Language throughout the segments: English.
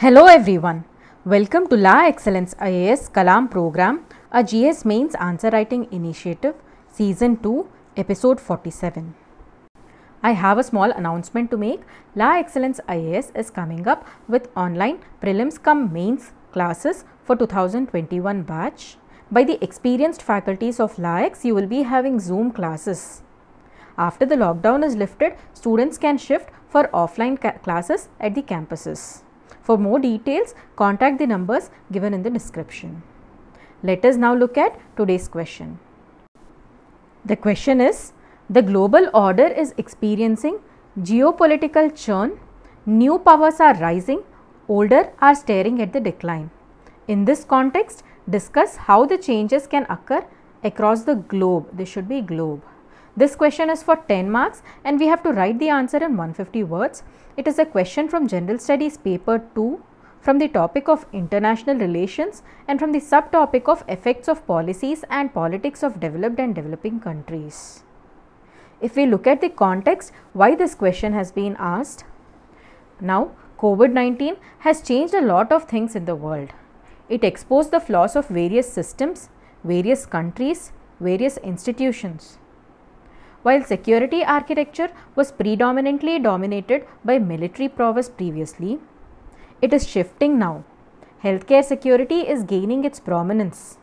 Hello everyone, welcome to La Excellence IAS Kalam Program, a GS Mains Answer Writing Initiative, Season 2, Episode 47. I have a small announcement to make. La Excellence IAS is coming up with online prelims cum mains classes for 2021 batch. By the experienced faculties of LAEX, you will be having Zoom classes. After the lockdown is lifted, students can shift for offline classes at the campuses. For more details, contact the numbers given in the description. Let us now look at today's question. The question is, the global order is experiencing geopolitical churn, new powers are rising, older are staring at the decline. In this context, discuss how the changes can occur across the globe. This should be globe. This question is for 10 marks and we have to write the answer in 150 words. It is a question from General Studies paper 2 from the topic of international relations and from the subtopic of effects of policies and politics of developed and developing countries. If we look at the context why this question has been asked, now COVID-19 has changed a lot of things in the world. It exposed the flaws of various systems, various countries, various institutions. While security architecture was predominantly dominated by military prowess previously, it is shifting now. Healthcare security is gaining its prominence.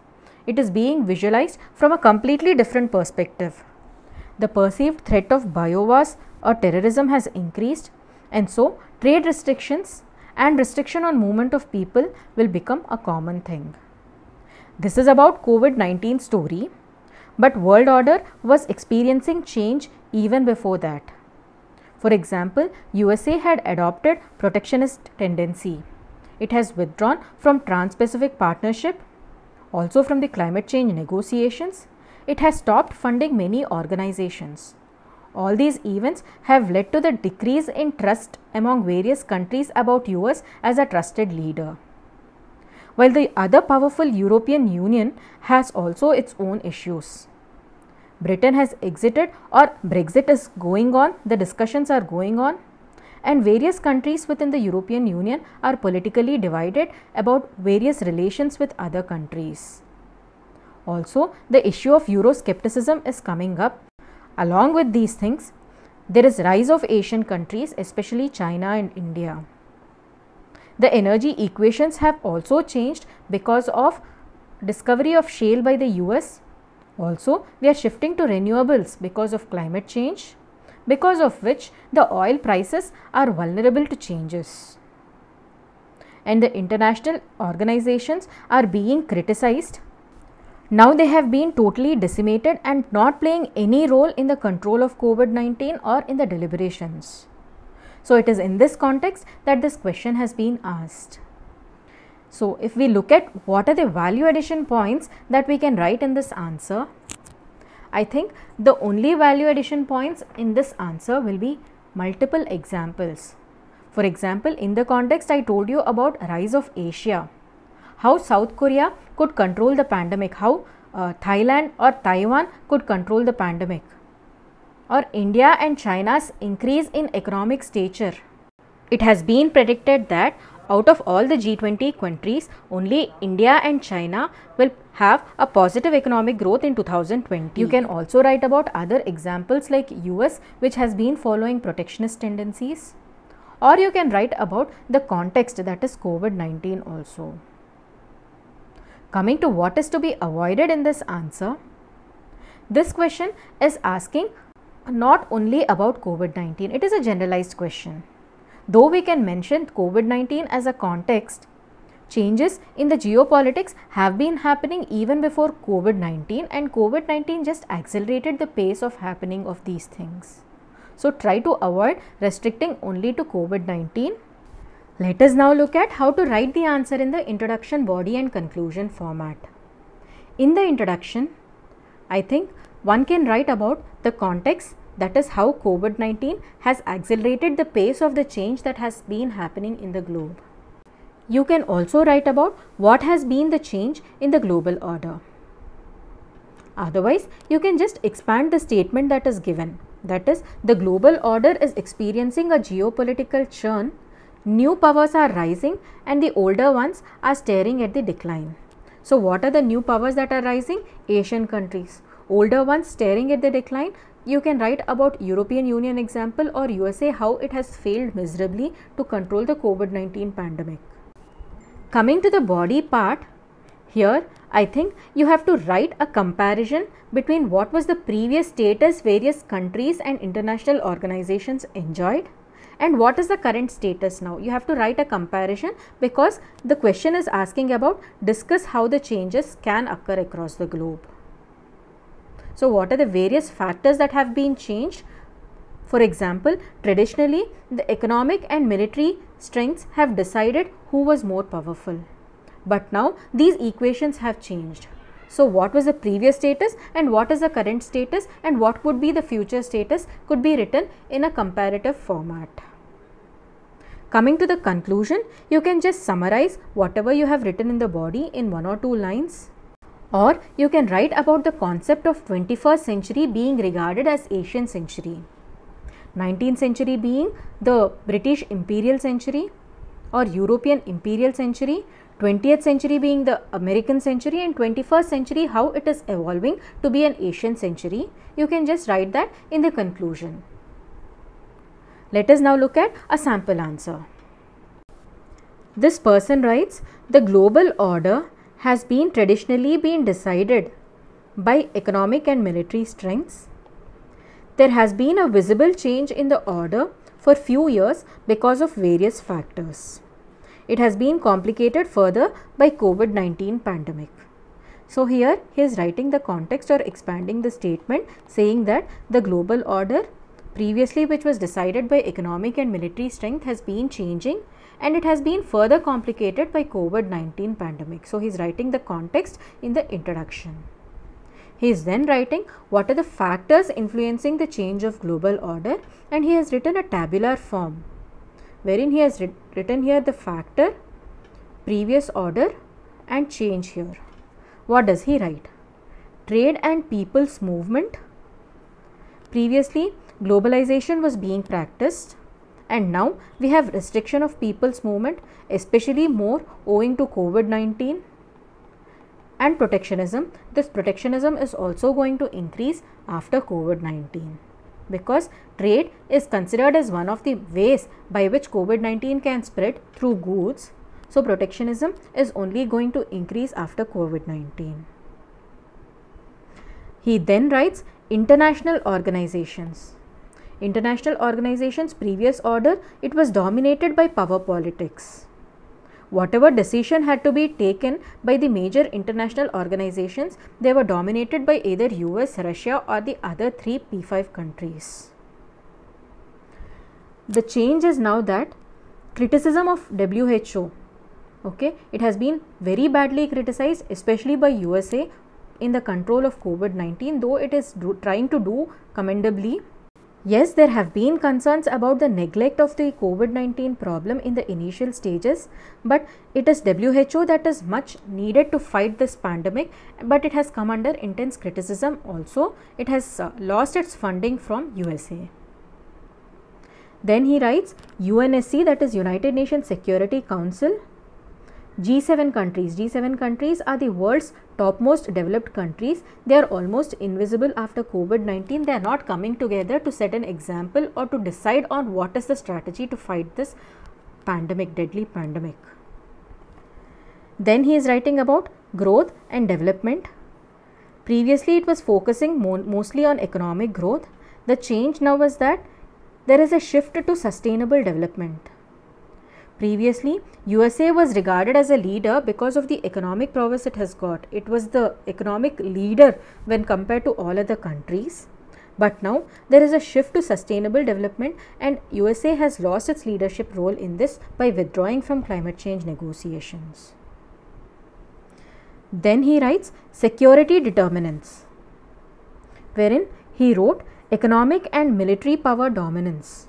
It is being visualized from a completely different perspective. The perceived threat of biowars or terrorism has increased, and so trade restrictions and restriction on movement of people will become a common thing. This is about COVID-19 story. But world order was experiencing change even before that. For example, USA had adopted protectionist tendency. It has withdrawn from Trans-Pacific Partnership, also from the climate change negotiations. It has stopped funding many organizations. All these events have led to the decrease in trust among various countries about US as a trusted leader. While the other powerful European Union has also its own issues. Britain has exited or Brexit is going on, the discussions are going on, and various countries within the European Union are politically divided about various relations with other countries. Also, the issue of Euroscepticism is coming up. Along with these things, there is rise of Asian countries, especially China and India. The energy equations have also changed because of discovery of shale by the US. Also, we are shifting to renewables because of climate change, because of which the oil prices are vulnerable to changes. And the international organizations are being criticized. Now they have been totally decimated and not playing any role in the control of COVID-19 or in the deliberations. So it is in this context that this question has been asked. So if we look at what are the value addition points that we can write in this answer, I think the only value addition points in this answer will be multiple examples. For example, in the context I told you about rise of Asia, how South Korea could control the pandemic, how Thailand or Taiwan could control the pandemic, or India and China's increase in economic stature. It has been predicted that out of all the G20 countries, only India and China will have a positive economic growth in 2020. You can also write about other examples like US, which has been following protectionist tendencies, or you can write about the context, that is COVID-19 also. Coming to what is to be avoided in this answer, this question is asking not only about COVID-19, it is a generalized question. Though we can mention COVID-19 as a context, changes in the geopolitics have been happening even before COVID-19, and COVID-19 just accelerated the pace of happening of these things. So try to avoid restricting only to COVID-19. Let us now look at how to write the answer in the introduction, body and conclusion format. In the introduction, I think one can write about the context, that is how COVID-19 has accelerated the pace of the change that has been happening in the globe. You can also write about what has been the change in the global order. Otherwise, you can just expand the statement that is given, that is the global order is experiencing a geopolitical churn New powers are rising and the older ones are staring at the decline. So what are the new powers that are rising? Asian countries. Older ones staring at the decline. You can write about European Union example or USA, how it has failed miserably to control the COVID-19 pandemic. Coming to the body part, here I think you have to write a comparison between what was the previous status various countries and international organizations enjoyed and what is the current status now. You have to write a comparison because the question is asking about discuss how the changes can occur across the globe. So what are the various factors that have been changed? For example, traditionally the economic and military strengths have decided who was more powerful. But now these equations have changed. So what was the previous status and what is the current status and what would be the future status could be written in a comparative format. Coming to the conclusion, you can just summarize whatever you have written in the body in 1 or 2 lines. Or you can write about the concept of 21st century being regarded as Asian century, 19th century being the British imperial century or European imperial century, 20th century being the American century and 21st century how it is evolving to be an Asian century. You can just write that in the conclusion. Let us now look at a sample answer. This person writes, the global order has been traditionally been decided by economic and military strengths. There has been a visible change in the order for few years because of various factors. It has been complicated further by COVID-19 pandemic. So here he is writing the context or expanding the statement saying that the global order previously which was decided by economic and military strength has been changing and it has been further complicated by COVID-19 pandemic. So he is writing the context in the introduction. He is then writing what are the factors influencing the change of global order and he has written a tabular form wherein he has written here the factor, previous order and change here. What does he write? Trade and people's movement. Previously globalization was being practiced and now we have restriction of people's movement, especially more owing to COVID-19 and protectionism. This protectionism is also going to increase after COVID-19 because trade is considered as one of the ways by which COVID-19 can spread through goods. So protectionism is only going to increase after COVID-19. He then writes international organizations. International organizations previous order, it was dominated by power politics. Whatever decision had to be taken by the major international organizations, they were dominated by either US, Russia or the other 3 P5 countries. The change is now that criticism of WHO, okay, it has been very badly criticized especially by USA in the control of COVID-19, though it is trying to do commendably. Yes, there have been concerns about the neglect of the COVID-19 problem in the initial stages, but it is WHO that is much needed to fight this pandemic, but it has come under intense criticism also. It has lost its funding from USA. Then he writes UNSC, that is United Nations Security Council. G7 countries. G7 countries are the world's topmost developed countries. They are almost invisible after COVID-19. They are not coming together to set an example or to decide on what is the strategy to fight this pandemic, deadly pandemic. Then he is writing about growth and development. Previously it was focusing mostly on economic growth. The change now is that there is a shift to sustainable development. Previously, USA was regarded as a leader because of the economic prowess it has got. It was the economic leader when compared to all other countries. But now there is a shift to sustainable development and USA has lost its leadership role in this by withdrawing from climate change negotiations. Then he writes security determinants, wherein he wrote economic and military power dominance.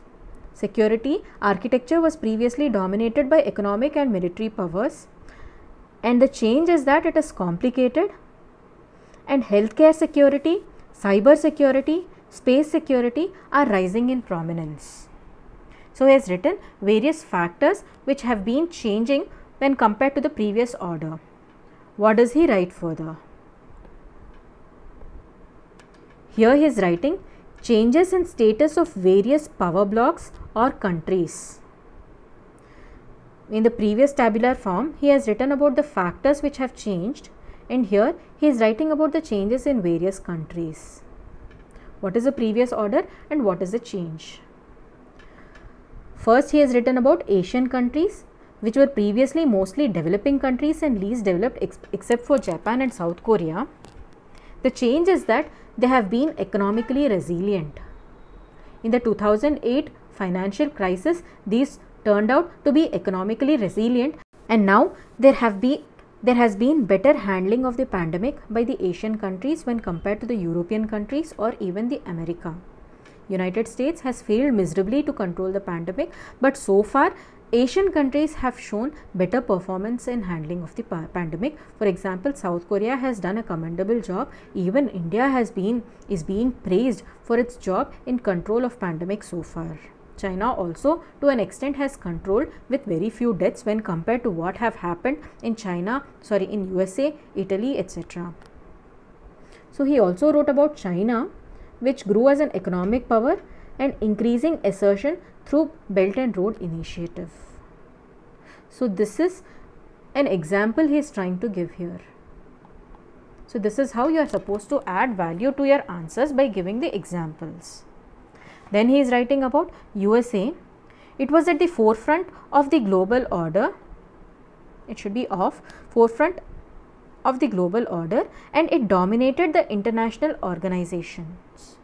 Security architecture was previously dominated by economic and military powers, and the change is that it is complicated, and healthcare security, cyber security, space security are rising in prominence. So he has written various factors which have been changing when compared to the previous order. What does he write further? Here he is writing changes in status of various power blocks or countries. In the previous tabular form, he has written about the factors which have changed, and here he is writing about the changes in various countries. What is the previous order and what is the change? First, he has written about Asian countries, which were previously mostly developing countries and least developed except for Japan and South Korea. The change is that they have been economically resilient. In the 2008 financial crisis, these turned out to be economically resilient, and now there has been better handling of the pandemic by the Asian countries when compared to the European countries or even the America. United States has failed miserably to control the pandemic, but so far Asian countries have shown better performance in handling of the pandemic. For example, South Korea has done a commendable job. Even India is being praised for its job in control of pandemic so far. China also to an extent has controlled with very few deaths when compared to what have happened in in USA, Italy, etc. So he also wrote about China, which grew as an economic power and increasing assertion through Belt and Road Initiative. So this is an example he is trying to give here. So this is how you are supposed to add value to your answers, by giving the examples. Then he is writing about USA. It was at the forefront of the global order. It should be of forefront of the global order, and it dominated the international organizations.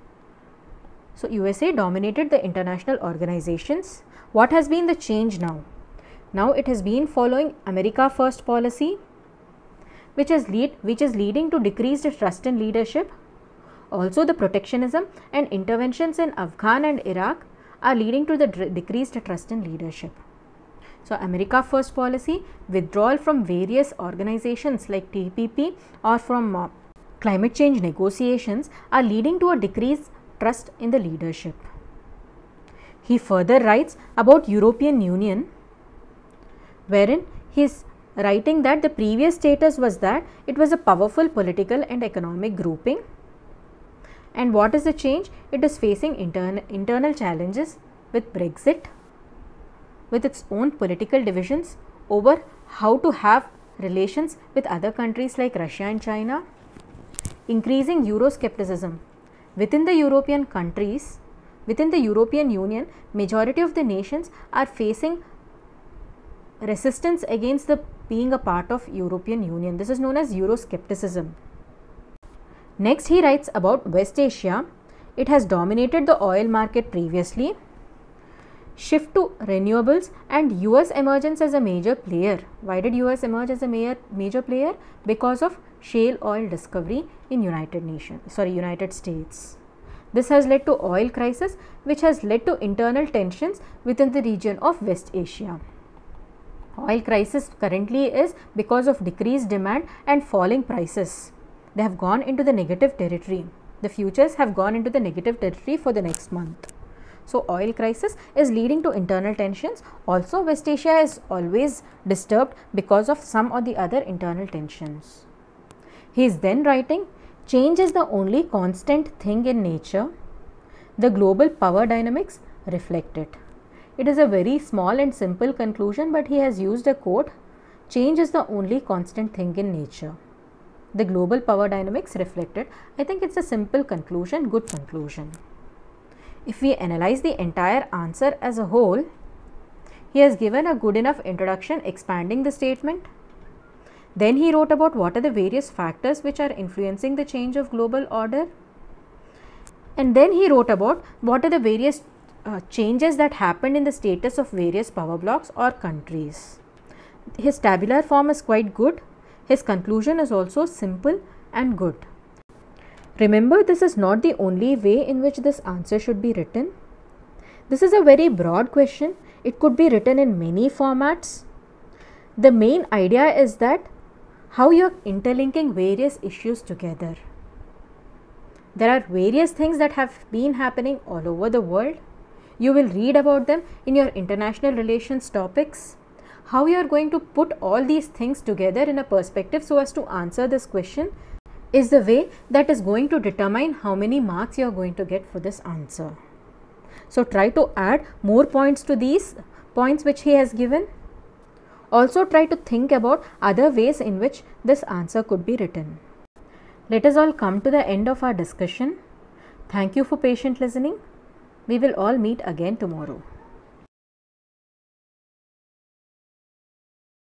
So USA dominated the international organizations. What has been the change now? Now it has been following America First policy, which is leading to decreased trust in leadership. Also, the protectionism and interventions in Afghan and Iraq are leading to the decreased trust in leadership. So, America First policy, withdrawal from various organizations like TPP or from climate change negotiations are leading to a decreased trust in the leadership. He further writes about European Union, wherein he is writing that the previous status was that it was a powerful political and economic grouping. And what is the change? It is facing internal challenges with Brexit, with its own political divisions over how to have relations with other countries like Russia and China, increasing Euroscepticism. Within the European countries, within the European Union, majority of the nations are facing resistance against being a part of European Union. This is known as Euroscepticism. Next, he writes about West Asia. It has dominated the oil market previously. Shift to renewables and US emergence as a major player. Why did US emerge as a major player? Because of shale oil discovery in United States. This has led to oil crisis, which has led to internal tensions within the region of West Asia. Oil crisis currently is because of decreased demand and falling prices. They have gone into the negative territory. The futures have gone into the negative territory for the next month. So, oil crisis is leading to internal tensions. Also, West Asia is always disturbed because of some or the other internal tensions. He is then writing, change is the only constant thing in nature. The global power dynamics reflect it. It is a very small and simple conclusion, but he has used a quote, change is the only constant thing in nature. The global power dynamics reflected. I think it's a simple conclusion, good conclusion. If we analyze the entire answer as a whole, he has given a good enough introduction expanding the statement. Then he wrote about what are the various factors which are influencing the change of global order. And then he wrote about what are the various changes that happened in the status of various power blocks or countries. His tabular form is quite good. His conclusion is also simple and good. Remember, this is not the only way in which this answer should be written. This is a very broad question. It could be written in many formats. The main idea is that how you are interlinking various issues together. There are various things that have been happening all over the world. You will read about them in your international relations topics. How you are going to put all these things together in a perspective so as to answer this question is the way that is going to determine how many marks you are going to get for this answer. So try to add more points to these points which he has given. Also try to think about other ways in which this answer could be written. Let us all come to the end of our discussion. Thank you for patient listening. We will all meet again tomorrow.